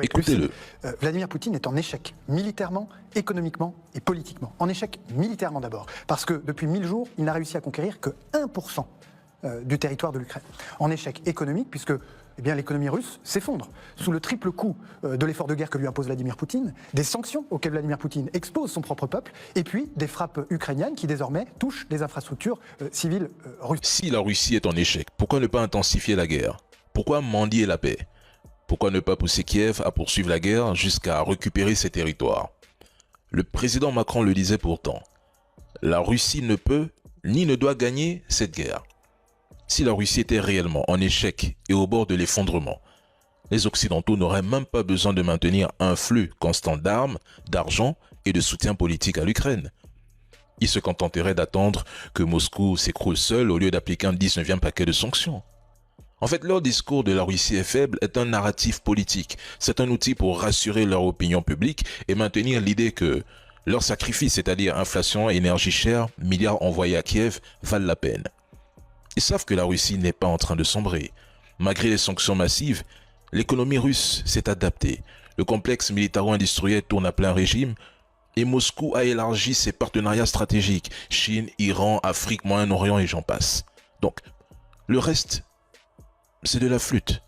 Écoutez-le. Vladimir Poutine est en échec, militairement, économiquement et politiquement. En échec militairement d'abord, parce que depuis 1000 jours, il n'a réussi à conquérir que 1% du territoire de l'Ukraine. En échec économique, puisque l'économie russe s'effondre sous le triple coup de l'effort de guerre que lui impose Vladimir Poutine, des sanctions auxquelles Vladimir Poutine expose son propre peuple, et puis des frappes ukrainiennes qui désormais touchent les infrastructures civiles russes. Si la Russie est en échec, pourquoi ne pas intensifier la guerre? Pourquoi mendier la paix? Pourquoi ne pas pousser Kiev à poursuivre la guerre jusqu'à récupérer ses territoires? Le président Macron le disait pourtant. La Russie ne peut ni ne doit gagner cette guerre. Si la Russie était réellement en échec et au bord de l'effondrement, les Occidentaux n'auraient même pas besoin de maintenir un flux constant d'armes, d'argent et de soutien politique à l'Ukraine. Ils se contenteraient d'attendre que Moscou s'écroule seul au lieu d'appliquer un 19e paquet de sanctions. En fait, leur discours de la Russie est faible est un narratif politique. C'est un outil pour rassurer leur opinion publique et maintenir l'idée que leur sacrifice, c'est-à-dire inflation, énergie chère, milliards envoyés à Kiev, valent la peine. Ils savent que la Russie n'est pas en train de sombrer. Malgré les sanctions massives, l'économie russe s'est adaptée. Le complexe militaro-industriel tourne à plein régime et Moscou a élargi ses partenariats stratégiques. Chine, Iran, Afrique, Moyen-Orient et j'en passe. Donc, le reste, c'est de la flûte.